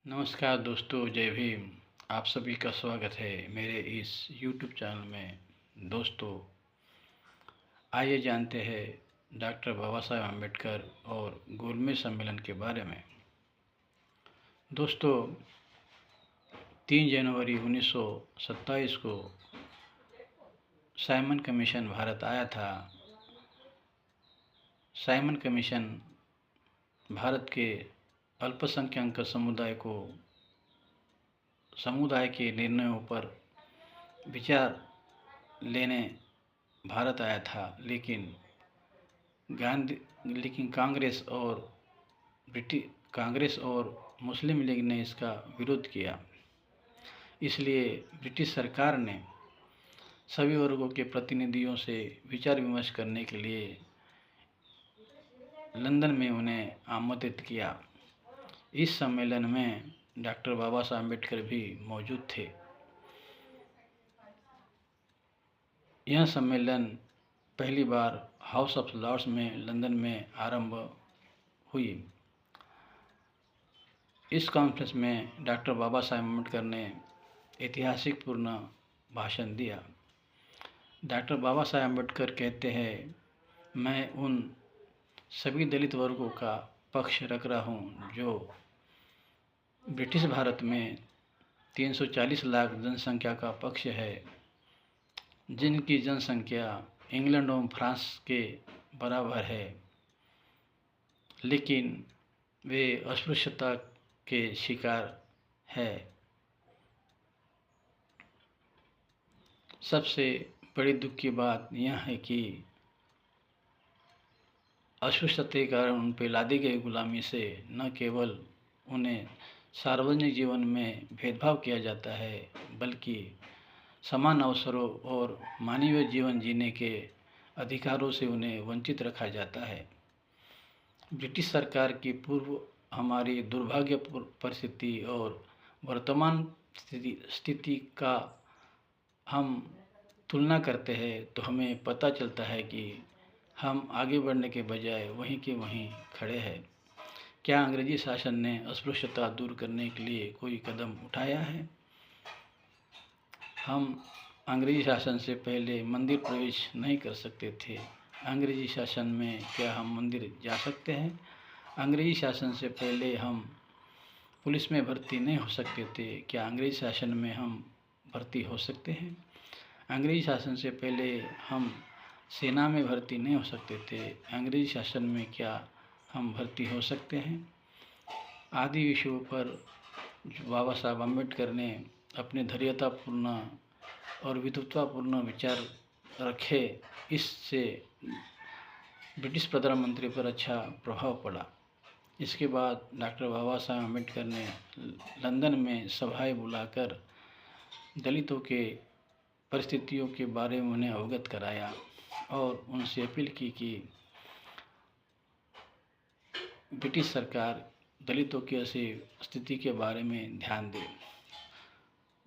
नमस्कार दोस्तों, जय भीम। आप सभी का स्वागत है मेरे इस YouTube चैनल में। दोस्तों, आइए जानते हैं डॉक्टर बाबा साहेब अम्बेडकर और गोलमेज सम्मेलन के बारे में। दोस्तों, 3 जनवरी 1927 को साइमन कमीशन भारत आया था। साइमन कमीशन भारत के अल्पसंख्यक समुदाय के निर्णयों पर विचार लेने भारत आया था, लेकिन कांग्रेस और मुस्लिम लीग ने इसका विरोध किया। इसलिए ब्रिटिश सरकार ने सभी वर्गों के प्रतिनिधियों से विचार विमर्श करने के लिए लंदन में उन्हें आमंत्रित किया। इस सम्मेलन में डॉक्टर बाबा साहब अम्बेडकर भी मौजूद थे। यह सम्मेलन पहली बार हाउस ऑफ लॉर्ड्स में लंदन में आरंभ हुई। इस कॉन्फ्रेंस में डॉक्टर बाबा साहब अम्बेडकर ने ऐतिहासिक पूर्ण भाषण दिया। डॉक्टर बाबा साहब अम्बेडकर कहते हैं, मैं उन सभी दलित वर्गों का पक्ष रख रहा हूँ जो ब्रिटिश भारत में 340 लाख जनसंख्या का पक्ष है, जिनकी जनसंख्या इंग्लैंड और फ्रांस के बराबर है, लेकिन वे अस्पृश्यता के शिकार है। सबसे बड़ी दुख की बात यह है कि अस्पृश्यता के कारण उन पर लादी गई गुलामी से न केवल उन्हें सार्वजनिक जीवन में भेदभाव किया जाता है, बल्कि समान अवसरों और मानवीय जीवन जीने के अधिकारों से उन्हें वंचित रखा जाता है। ब्रिटिश सरकार की पूर्व हमारी दुर्भाग्यपूर्ण परिस्थिति और वर्तमान स्थिति का हम तुलना करते हैं तो हमें पता चलता है कि हम आगे बढ़ने के बजाय वहीं के वहीं खड़े हैं। क्या अंग्रेजी शासन ने अस्पृश्यता दूर करने के लिए कोई कदम उठाया है? हम अंग्रेजी शासन से पहले मंदिर प्रवेश नहीं कर सकते थे। अंग्रेजी शासन में क्या हम मंदिर जा सकते हैं? अंग्रेजी शासन से पहले हम पुलिस में भर्ती नहीं हो सकते थे। क्या अंग्रेजी शासन में हम भर्ती हो सकते हैं? अंग्रेजी शासन से पहले हम सेना में भर्ती नहीं हो सकते थे। अंग्रेजी शासन में क्या हम भर्ती हो सकते हैं? आदि विषयों पर बाबा साहब अम्बेडकर ने अपने धैर्यतापूर्ण और विद्वत्तापूर्ण विचार रखे। इससे ब्रिटिश प्रधानमंत्री पर अच्छा प्रभाव पड़ा। इसके बाद डॉक्टर बाबा साहब अम्बेडकर ने लंदन में सभाएं बुलाकर दलितों के परिस्थितियों के बारे में उन्हें अवगत कराया और उनसे अपील की कि ब्रिटिश सरकार दलितों की ऐसी स्थिति के बारे में ध्यान दे।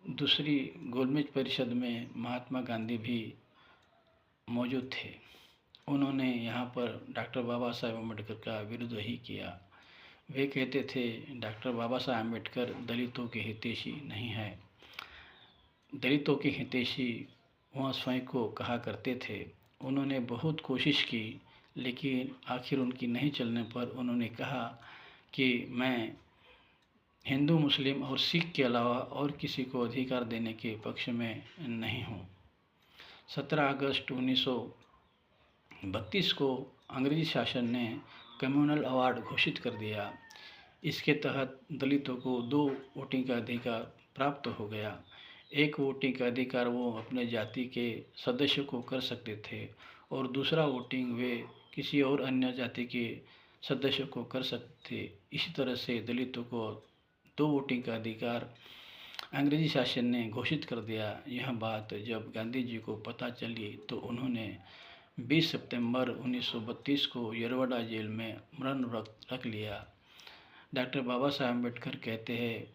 दूसरी गोलमेज परिषद में महात्मा गांधी भी मौजूद थे। उन्होंने यहाँ पर डॉक्टर बाबा साहब अम्बेडकर का विरोध ही किया। वे कहते थे, डॉक्टर बाबा साहब अम्बेडकर दलितों के हितैषी नहीं है। दलितों के हितैषी वह स्वयं को कहा करते थे। उन्होंने बहुत कोशिश की, लेकिन आखिर उनकी नहीं चलने पर उन्होंने कहा कि मैं हिंदू, मुस्लिम और सिख के अलावा और किसी को अधिकार देने के पक्ष में नहीं हूँ। 17 अगस्त 1932 को अंग्रेजी शासन ने कम्युनल अवार्ड घोषित कर दिया। इसके तहत दलितों को 2 वोटिंग का अधिकार प्राप्त हो गया। एक वोटिंग का अधिकार वो अपने जाति के सदस्य को कर सकते थे और दूसरा वोटिंग वे किसी और अन्य जाति के सदस्य को कर सकते थे। इसी तरह से दलितों को 2 वोटिंग का अधिकार अंग्रेजी शासन ने घोषित कर दिया। यह बात जब गांधी जी को पता चली तो उन्होंने 20 सितंबर 1932 को यरवड़ा जेल में मरण रख लिया। डॉक्टर बाबा साहब अम्बेडकर कहते हैं,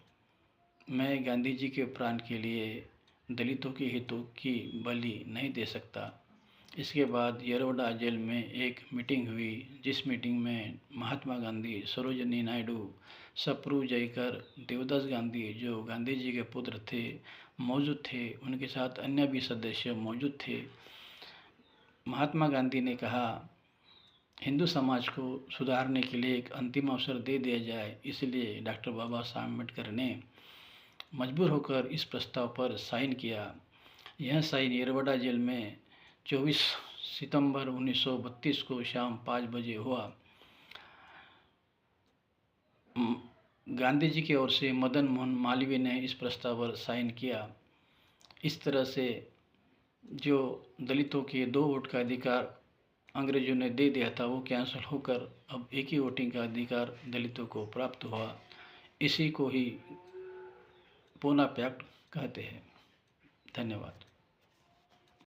मैं गांधी जी के प्राण के लिए दलितों के हितों की बलि नहीं दे सकता। इसके बाद यरवड़ा जेल में एक मीटिंग हुई, जिस मीटिंग में महात्मा गांधी, सरोजिनी नायडू, सप्रू जयकर, देवदास गांधी जो गांधी जी के पुत्र थे मौजूद थे, उनके साथ अन्य भी सदस्य मौजूद थे। महात्मा गांधी ने कहा हिंदू समाज को सुधारने के लिए एक अंतिम अवसर दे दिया जाए, इसलिए डॉक्टर बाबा साहब अम्बेडकर ने मजबूर होकर इस प्रस्ताव पर साइन किया। यह साइन येरवडा जेल में 24 सितंबर 1932 को शाम 5 बजे हुआ। गांधी जी की ओर से मदन मोहन मालवीय ने इस प्रस्ताव पर साइन किया। इस तरह से जो दलितों के 2 वोट का अधिकार अंग्रेजों ने दे दिया था वो कैंसिल होकर अब एक ही वोटिंग का अधिकार दलितों को प्राप्त हुआ। इसी को ही पूना पैक्ट कहते हैं। धन्यवाद।